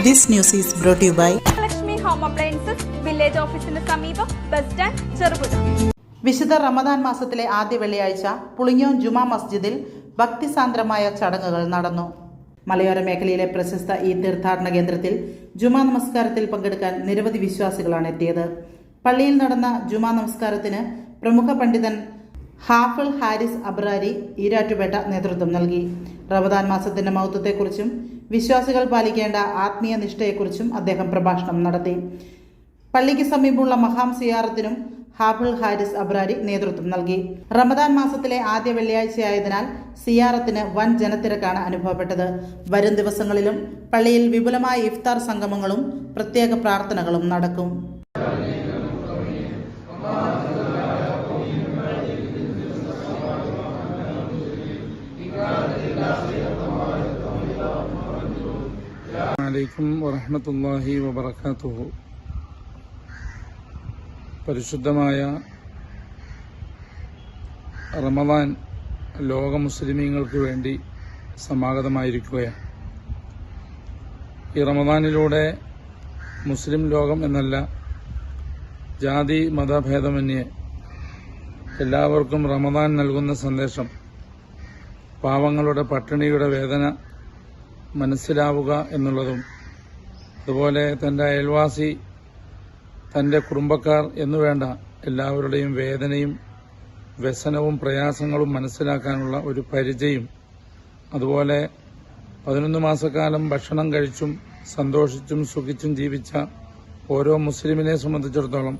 This news is brought to you by Lakshmi Home Appliances, Village Office-ന് സമീപം, bus stand, Cherupuzha. വിശുദ്ധ റമദാൻ മാസത്തിലെ ആദ്യ വെള്ളിയാഴ്ച പുളിങ്ങോം ജുമാ മസ്ജിദിൽ ഭക്തിസാന്ദ്രമായ ചടങ്ങുകൾ നടന്നു. മലയോര മേഖലയിലെ പ്രശസ്ത ഈ തീർത്ഥാടന കേന്ദ്രത്തിൽ ജുമാ നമസ്കാരത്തിൽ പങ്കെടുക്കാൻ നിരവധി വിശ്വാസികളാണ് എത്തിയത്. പള്ളിയിൽ നടന്ന ജുമാ നമസ്കാരത്തിന് പ്രമുഖ പണ്ഡിതൻ ഹാഫിൾ ഹാരിസ് അബ്രാരി ഈരാറ്റുപേട്ട നേതൃത്വം നൽകി. റമദാൻ മാസത്തിന്റെ മഹത്വത്തെക്കുറിച്ചും വിശ്വാസികൾ പാലിക്കേണ്ട ആത്മീയ നിഷ്ഠയെക്കുറിച്ചും അദ്ദേഹം പ്രഭാഷണം നടത്തി. പള്ളിക്ക് സമീപമുള്ള മഹാം സിയാറത്തിനും ഹാഫിൾ ഹാരിസ് അബ്രാരി നേതൃത്വം നൽകി. റമദാൻ മാസത്തിലെ ആദ്യ വെള്ളിയാഴ്ചയായതിനാൽ സിയാറത്തിന് വൻ ജനത്തിരക്കാണ് അനുഭവപ്പെട്ടത്. വരും ദിവസങ്ങളിലും പള്ളിയിൽ വിപുലമായ ഇഫ്താർ സംഗമങ്ങളും പ്രത്യേക പ്രാർത്ഥനകളും നടക്കും. അലൈക്കും വറഹ്മത്തുള്ളാഹി വബറകാതുഹു. പരിശുദ്ധമായ റമദാൻ ലോക മുസ്ലിമീങ്ങൾക്ക് വേണ്ടി സമാഗതമായിരിക്കുകയാണ്. ഈ റമദാനിലൂടെ മുസ്ലിം ലോകം എന്നല്ല, ജാതി മതഭേദമന്യേ എല്ലാവർക്കും റമദാൻ നൽകുന്ന സന്ദേശം പാവങ്ങളുടെ പട്ടിണിയുടെ വേദന മനസ്സിലാവുക എന്നുള്ളതും, അതുപോലെ തന്റെ അയൽവാസി, തന്റെ കുടുംബക്കാർ എന്നുവേണ്ട എല്ലാവരുടെയും വേദനയും വ്യസനവും പ്രയാസങ്ങളും മനസ്സിലാക്കാനുള്ള ഒരു പരിചയം, അതുപോലെ 11 മാസക്കാലം ഭക്ഷണം കഴിച്ചും സന്തോഷിച്ചും സുഖിച്ചും ജീവിച്ച ഓരോ മുസ്ലിമിനെ സംബന്ധിച്ചിടത്തോളം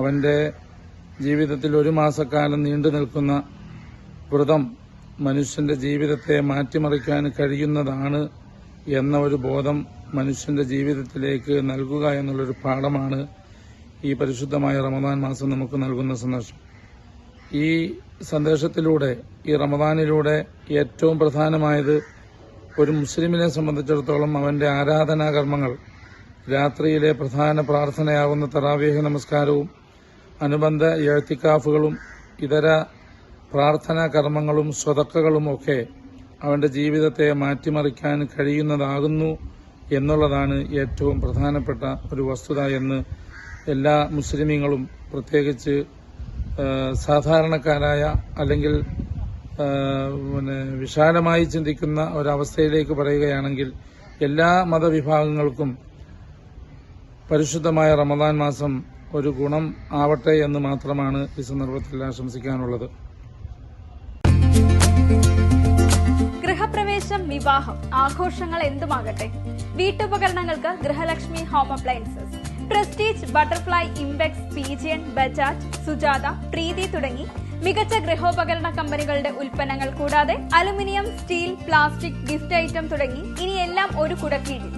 അവന്റെ ജീവിതത്തിൽ 1 മാസക്കാലം നീണ്ടു നിൽക്കുന്ന വ്രതം മനുഷ്യന്റെ ജീവിതത്തെ മാറ്റിമറിക്കാൻ കഴിയുന്നതാണ് എന്ന ഒരു ബോധം മനുഷ്യന്റെ ജീവിതത്തിലേക്ക് നൽകുക എന്നുള്ളൊരു പാഠമാണ് ഈ പരിശുദ്ധമായ റമദാൻ മാസം നമുക്ക് നൽകുന്ന സന്ദേശം. ഈ സന്ദേശത്തിലൂടെ, ഈ റമദാനിലൂടെ ഏറ്റവും പ്രധാനമായത് ഒരു മുസ്ലിമിനെ സംബന്ധിച്ചിടത്തോളം അവന്റെ ആരാധനാകർമ്മങ്ങൾ, രാത്രിയിലെ പ്രധാന പ്രാർത്ഥനയാകുന്ന തറാവീഹ് നമസ്കാരവും അനുബന്ധ ഇഅ്തികാഫുകളും ഇതര പ്രാർത്ഥനാ കർമ്മങ്ങളും സ്വതക്കകളും ഒക്കെ അവന്റെ ജീവിതത്തെ മാറ്റിമറിക്കാൻ കഴിയുന്നതാകുന്നു എന്നുള്ളതാണ് ഏറ്റവും പ്രധാനപ്പെട്ട ഒരു വസ്തുത എന്ന് എല്ലാ മുസ്ലിമീങ്ങളും, പ്രത്യേകിച്ച് സാധാരണക്കാരായ അല്ലെങ്കിൽ വിശാലമായി ചിന്തിക്കുന്ന ഒരവസ്ഥയിലേക്ക് പറയുകയാണെങ്കിൽ എല്ലാ മതവിഭാഗങ്ങൾക്കും പരിശുദ്ധമായ റമദാൻ മാസം ഒരു ഗുണം ആവട്ടെ എന്ന് മാത്രമാണ് ഈ സന്ദർഭത്തിൽ ആശംസിക്കാനുള്ളത്. ഗൃഹപ്രവേശം, വിവാഹം, ആഘോഷങ്ങൾ എന്തുമാകട്ടെ, വീട്ടുപകരണങ്ങൾക്ക് Grihalakshmi home appliances. Prestige, Butterfly, Impex, Pigeon, Bajaj, Sujata, Preethi തുടങ്ങി മികച്ച ഗൃഹോപകരണ കമ്പനികളുടെ ഉൽപ്പന്നങ്ങൾ കൂടാതെ aluminium, steel, plastic, gift item തുടങ്ങി ഇനി എല്ലാം ഒരു കുടക്കീഴിൽ.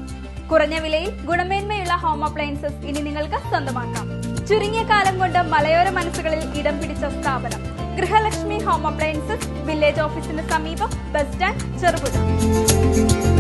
കുറഞ്ഞ വിലയിൽ ഗുണമേന്മയുള്ള ഹോം അപ്ലയൻസസ് ഇനി നിങ്ങൾക്ക് സ്വന്തമാക്കാം. ചുരുങ്ങിയ കാലം കൊണ്ട് മലയോര മനസ്സുകളിൽ ഇടം പിടിച്ച സ്ഥാപനം ഗൃഹലക്ഷ്മി ഹോം അപ്ലയൻസസ്, വില്ലേജ് ഓഫീസിന് സമീപം, ബസ് സ്റ്റാൻഡ്, ചെറുപുഴ.